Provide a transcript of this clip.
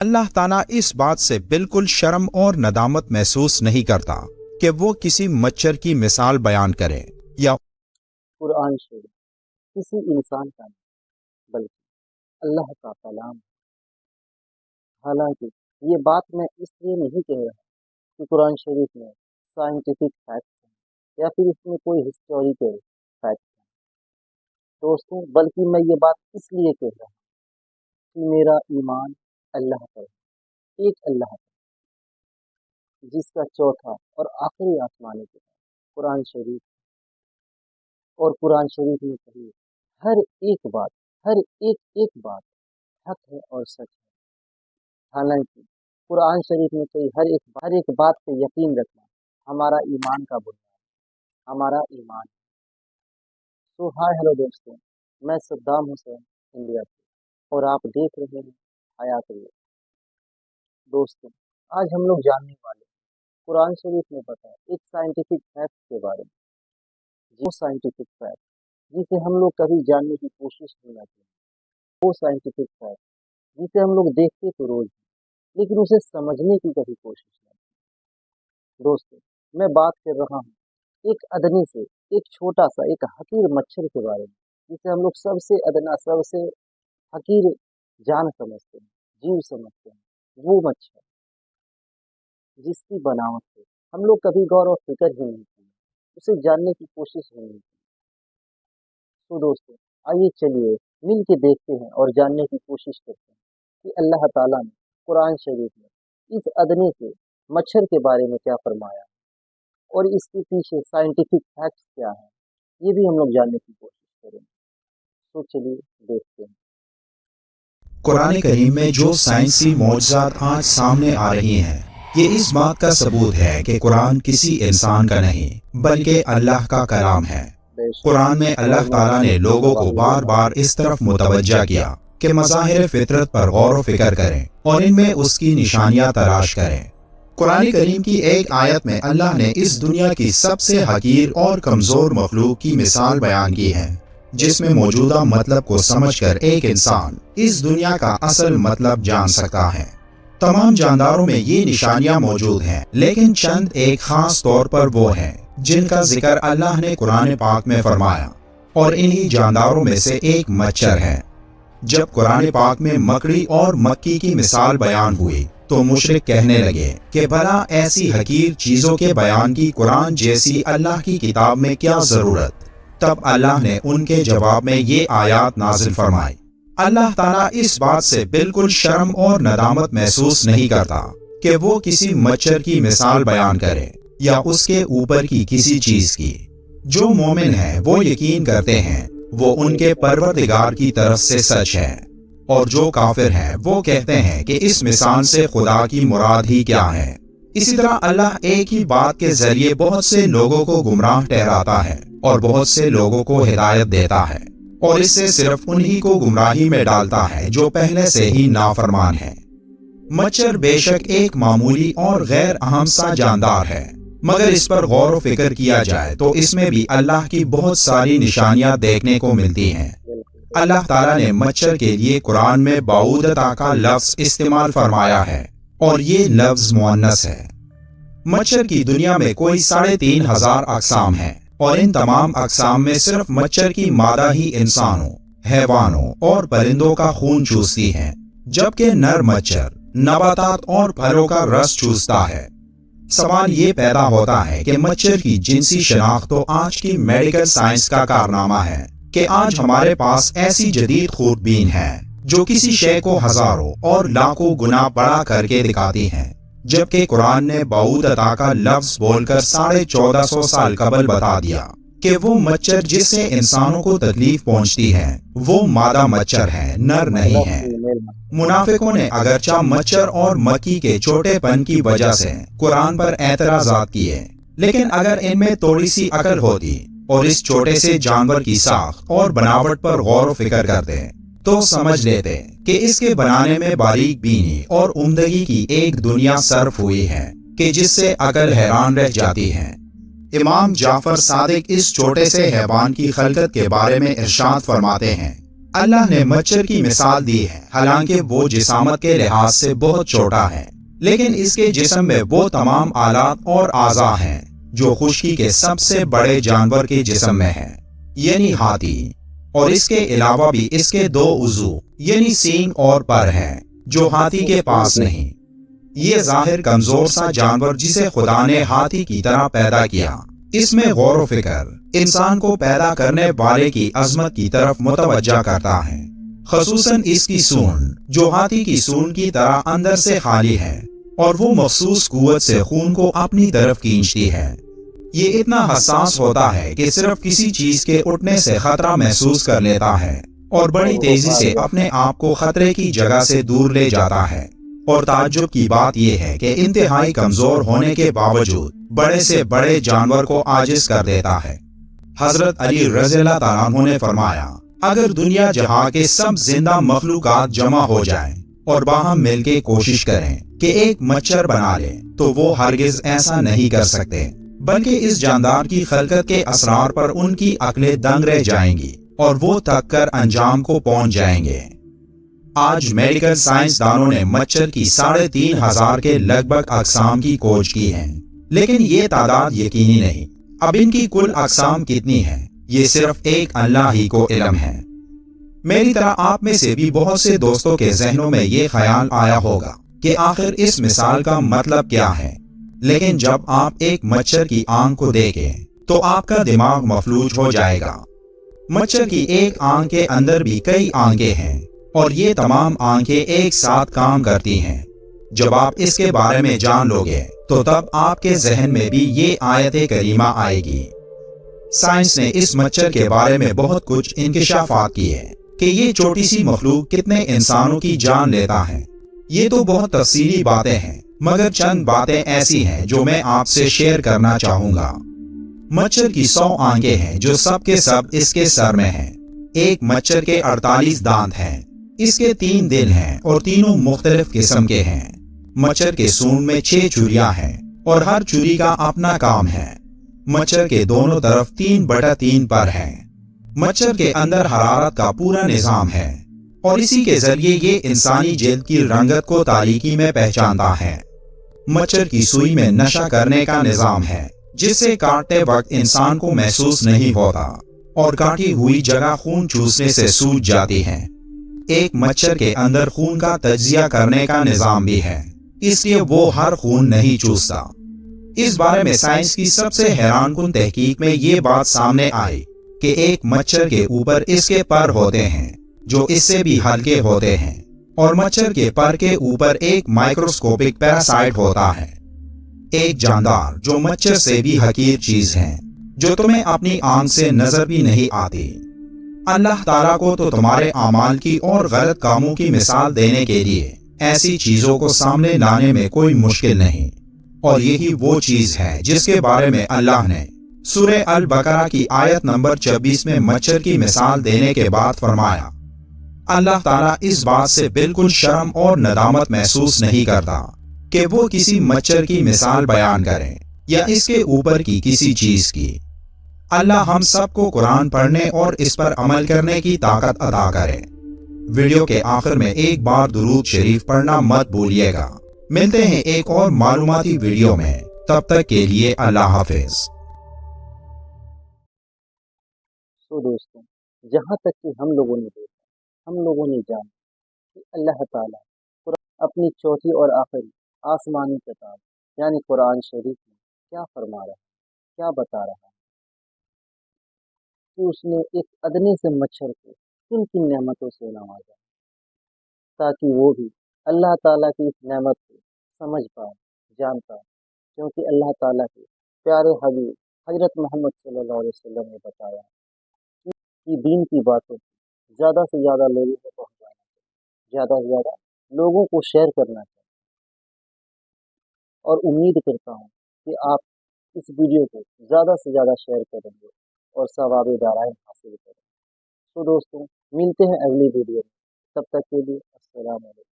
اللہ تعالیٰ اس بات سے بالکل شرم اور ندامت محسوس نہیں کرتا کہ وہ کسی مچھر کی مثال بیان کرے یا قرآن شریف کسی انسان کا نہیں بلکہ اللہ کا کلام ہے۔ حالانکہ یہ بات میں اس لیے نہیں کہہ رہا کہ قرآن شریف میں سائنٹیفک فیکٹس ہیں یا پھر اس میں کوئی ہسٹوریکل فیکٹس ہیں دوستوں، بلکہ میں یہ بات اس لیے کہہ رہا ہوں کہ میرا ایمان اللہ پر ہے، ایک اللہ پر، جس کا چوتھا اور آخری آسمانی کتاب قرآن شریف، اور قرآن شریف میں کہی ہر ایک بات حق ہے اور سچ ہے۔ حالانکہ قرآن شریف میں کہی ہر ایک بات پہ یقین رکھنا ہمارا ایمان کا بنیاد ہے، ہمارا ایمان ہے۔ ہائے ہلو دوستوں، میں صدام حسین انڈیا سے، اور آپ دیکھ رہے ہیں حیات ریل۔ دوستوں، آج ہم لوگ جاننے والے ہیں قرآن شریف میں بتایا ایک سائنٹیفک فیکٹ کے بارے میں، وہ سائنٹیفک فیکٹ جسے ہم لوگ کبھی جاننے کی کوشش نہیں کرتے، وہ سائنٹیفک فیکٹ جسے ہم لوگ دیکھتے تو روز ہیں لیکن اسے سمجھنے کی کبھی کوشش نہیں کرتے۔ دوستوں، میں بات کر رہا ہوں ایک ادنی سے، ایک چھوٹا سا، ایک حقیر مچھر کے بارے میں، جسے ہم لوگ سب سے ادنا، سب سے حقیر جان سمجھتے ہیں، جیو سمجھتے ہیں، وہ مچھر جس کی بناوٹ سے ہم لوگ کبھی غور و فکر ہی نہیں کیے، اسے جاننے کی کوشش ہی نہیں کی۔ تو دوستوں، آئیے چلیے مل کے دیکھتے ہیں اور جاننے کی کوشش کرتے ہیں کہ اللہ تعالیٰ نے قرآن شریف میں اس ادنے سے مچھر کے بارے میں کیا فرمایا اور اس کے پیچھے سائنٹیفک فیکٹس کیا ہیں، یہ بھی ہم لوگ جاننے کی کوشش کریں گے۔ تو چلیے دیکھتے ہیں۔ قرآن کریم میں جو سائنسی معجزات آج سامنے آ رہی ہیں، یہ اس بات کا ثبوت ہے کہ قرآن کسی انسان کا نہیں بلکہ اللہ کا کلام ہے۔ قرآن میں اللہ تعالیٰ نے لوگوں کو بار بار اس طرف متوجہ کیا کہ مظاہر فطرت پر غور و فکر کریں اور ان میں اس کی نشانیاں تلاش کریں۔ قرآن کریم کی ایک آیت میں اللہ نے اس دنیا کی سب سے حقیر اور کمزور مخلوق کی مثال بیان کی ہے، جس میں موجودہ مطلب کو سمجھ کر ایک انسان اس دنیا کا اصل مطلب جان سکتا ہے۔ تمام جانداروں میں یہ نشانیاں موجود ہیں، لیکن چند ایک خاص طور پر وہ ہیں جن کا ذکر اللہ نے قرآن پاک میں فرمایا، اور انہی جانداروں میں سے ایک مچھر ہے۔ جب قرآن پاک میں مکڑی اور مکی کی مثال بیان ہوئی تو مشرک کہنے لگے کہ بھلا ایسی حقیر چیزوں کے بیان کی قرآن جیسی اللہ کی کتاب میں کیا ضرورت؟ تب اللہ نے ان کے جواب میں یہ آیات نازل فرمائی۔ اللہ تعالیٰ اس بات سے بالکل شرم اور ندامت محسوس نہیں کرتا کہ وہ کسی مچھر کی مثال بیان کرے یا اس کے اوپر کی کسی چیز کی۔ جو مومن ہیں وہ یقین کرتے ہیں وہ ان کے پروردگار کی طرف سے سچ ہے، اور جو کافر ہیں وہ کہتے ہیں کہ اس مثال سے خدا کی مراد ہی کیا ہے۔ اسی طرح اللہ ایک ہی بات کے ذریعے بہت سے لوگوں کو گمراہ ٹھہراتا ہے اور بہت سے لوگوں کو ہدایت دیتا ہے، اور اس سے صرف انہی کو گمراہی میں ڈالتا ہے جو پہلے سے ہی نافرمان ہے۔ مچھر بے شک ایک معمولی اور غیر اہم سا جاندار ہے، مگر اس پر غور و فکر کیا جائے تو اس میں بھی اللہ کی بہت ساری نشانیاں دیکھنے کو ملتی ہیں۔ اللہ تعالیٰ نے مچھر کے لیے قرآن میں بعودتا کا لفظ استعمال فرمایا ہے، اور یہ لفظ مؤنث ہے۔ مچھر کی دنیا میں کوئی 3500 اقسام ہیں، اور ان تمام اقسام میں صرف مچھر کی مادہ ہی انسانوں، حیوانوں اور پرندوں کا خون چوستی ہے، جبکہ نر مچھر نباتات اور پھلوں کا رس چوستا ہے۔ سوال یہ پیدا ہوتا ہے کہ مچھر کی جنسی شناخت تو آج کی میڈیکل سائنس کا کارنامہ ہے کہ آج ہمارے پاس ایسی جدید خوربین ہے جو کسی شے کو ہزاروں اور لاکھوں گنا بڑا کر کے دکھاتی ہیں، جبکہ قرآن نے بعودتا کا لفظ بول کر 1450 سال قبل بتا دیا کہ وہ مچھر جس سے انسانوں کو تکلیف پہنچتی ہے وہ مادہ مچھر ہے، نر نہیں ہے۔ منافقوں نے اگرچہ مچھر اور مکی کے چھوٹے پن کی وجہ سے قرآن پر اعتراضات کیے، لیکن اگر ان میں تھوڑی سی عقل ہوتی اور اس چھوٹے سے جانور کی ساخت اور بناوٹ پر غور و فکر کرتے تو سمجھ لیتے کہ اس کے بنانے میں باریک بینی اور عمدگی کی ایک دنیا صرف ہوئی ہے کہ جس سے عقل حیران رہ جاتی ہے۔ امام جعفر صادق اس چھوٹے سے حیوان کی خلقت کے بارے میں ارشاد فرماتے ہیں اللہ نے مچھر کی مثال دی ہے، حالانکہ وہ جسامت کے لحاظ سے بہت چھوٹا ہے، لیکن اس کے جسم میں وہ تمام آلات اور اعضاء ہیں جو خشکی کے سب سے بڑے جانور کے جسم میں ہیں، یعنی ہاتھی، اور اس کے علاوہ بھی اس کے 2 عضو یعنی سینگ اور پر ہیں جو ہاتھی کے پاس نہیں۔ یہ ظاہر کمزور سا جانور جسے خدا نے ہاتھی کی طرح پیدا کیا، اس میں غور و فکر انسان کو پیدا کرنے والے کی عظمت کی طرف متوجہ کرتا ہے، خصوصاً اس کی سونڈ جو ہاتھی کی سونڈ کی طرح اندر سے خالی ہے اور وہ مخصوص قوت سے خون کو اپنی طرف کھینچتی ہے۔ یہ اتنا حساس ہوتا ہے کہ صرف کسی چیز کے اٹھنے سے خطرہ محسوس کر لیتا ہے اور بڑی تیزی سے اپنے آپ کو خطرے کی جگہ سے دور لے جاتا ہے۔ اور تعجب کی بات یہ ہے کہ انتہائی کمزور ہونے کے باوجود بڑے سے بڑے جانور کو عاجز کر دیتا ہے۔ حضرت علی رضی اللہ تعالیٰ عنہ نے فرمایا، اگر دنیا جہاں کے سب زندہ مخلوقات جمع ہو جائیں اور باہم مل کے کوشش کریں کہ ایک مچھر بنا لیں تو وہ ہرگز ایسا نہیں کر سکتے، بلکہ اس جاندار کی خلقت کے اسرار پر ان کی عقلیں دنگ رہ جائیں گی اور وہ تھک کر انجام کو پہنچ جائیں گے۔ آج میڈیکل سائنسدانوں نے مچھر کی 3500 کے لگ بھگ اقسام کی کھوج کی ہے، لیکن یہ تعداد یقینی نہیں۔ اب ان کی کل اقسام کتنی ہیں یہ صرف ایک اللہ ہی کو علم ہے۔ میری طرح آپ میں سے بھی بہت سے دوستوں کے ذہنوں میں یہ خیال آیا ہوگا کہ آخر اس مثال کا مطلب کیا ہے، لیکن جب آپ ایک مچھر کی آنکھ کو دیکھیں تو آپ کا دماغ مفلوج ہو جائے گا۔ مچھر کی ایک آنکھ کے اندر بھی کئی آنکھیں ہیں اور یہ تمام آنکھیں ایک ساتھ کام کرتی ہیں۔ جب آپ اس کے بارے میں جان لوگے تو تب آپ کے ذہن میں بھی یہ آیت کریمہ آئے گی۔ سائنس نے اس مچھر کے بارے میں بہت کچھ انکشافات کیے کہ یہ چھوٹی سی مخلوق کتنے انسانوں کی جان لیتا ہے۔ یہ تو بہت تفصیلی باتیں ہیں، مگر چند باتیں ایسی ہیں جو میں آپ سے شیئر کرنا چاہوں گا۔ مچھر کی 100 آنکھیں ہیں جو سب کے سب اس کے سر میں ہیں۔ ایک مچھر کے 48 دانت ہیں۔ اس کے 3 دل ہیں اور تینوں مختلف قسم کے ہیں۔ مچھر کے سونڈ میں 6 چوریاں ہیں اور ہر چوری کا اپنا کام ہے۔ مچھر کے دونوں طرف 3/3 پر ہیں۔ مچھر کے اندر حرارت کا پورا نظام ہے اور اسی کے ذریعے یہ انسانی جلد کی رنگت کو تاریکی میں پہچانتا ہے۔ مچھر کی سوئی میں نشہ کرنے کا نظام ہے جس سے کاٹتے وقت انسان کو محسوس نہیں ہوتا اور کاٹی ہوئی جگہ خون چوسنے سے سوج جاتی ہے۔ ایک مچھر کے اندر خون کا تجزیہ کرنے کا نظام بھی ہے، اس لیے وہ ہر خون نہیں چوستا۔ اس بارے میں سائنس کی سب سے حیران کن تحقیق میں یہ بات سامنے آئی کہ ایک مچھر کے اوپر اس کے پر ہوتے ہیں جو اس سے بھی ہلکے ہوتے ہیں، اور مچھر کے پر کے اوپر ایک مائکروسکوپک پیراسائٹ ہوتا ہے، ایک جاندار جو مچھر سے بھی حقیر چیز ہے، جو تمہیں اپنی آنکھ سے نظر بھی نہیں آتی۔ اللہ تعالیٰ کو تو تمہارے اعمال کی اور غلط کاموں کی مثال دینے کے لیے ایسی چیزوں کو سامنے لانے میں کوئی مشکل نہیں، اور یہی وہ چیز ہے جس کے بارے میں اللہ نے سورہ البقرہ کی آیت نمبر 26 میں مچھر کی مثال دینے کے بعد فرمایا، اللہ تعالیٰ اس بات سے بالکل شرم اور ندامت محسوس نہیں کرتا کہ وہ کسی مچھر کی مثال بیان کریں یا اس کے اوپر کی کسی چیز کی۔ اللہ ہم سب کو قرآن پڑھنے اور اس پر عمل کرنے کی طاقت عطا کرے۔ ویڈیو کے آخر میں ایک بار درود شریف پڑھنا مت بھولیے گا۔ ملتے ہیں ایک اور معلوماتی ویڈیو میں، تب تک کے لیے اللہ حافظ۔ دوستوں، جہاں تک کہ ہم لوگوں نے دیکھا، ہم لوگوں نے جانا کہ اللہ تعالیٰ اپنی چوتھی اور آخری آسمانی کتاب یعنی قرآن شریف میں کیا فرما رہا ہے، کیا بتا رہا ہے کہ اس نے ایک ادنے سے مچھر کو کن کن نعمتوں سے نوازا تاکہ وہ بھی اللہ تعالیٰ کی اس نعمت کو سمجھ پائے، جان پائے، کیونکہ اللہ تعالیٰ کے پیارے حبیب حضرت محمد صلی اللہ علیہ وسلم نے بتایا کہ دین کی باتوں کو زیادہ سے زیادہ لوگوں کو پہنچانا چاہیے، زیادہ سے زیادہ لوگوں کو شیئر کرنا چاہیے، اور امید کرتا ہوں کہ آپ اس ویڈیو کو زیادہ سے زیادہ شیئر کریں گے اور ثواب دارائن حاصل کریں گے۔ تو دوستوں، ملتے ہیں اگلی ویڈیو میں، تب تک کے لیے السلام علیکم۔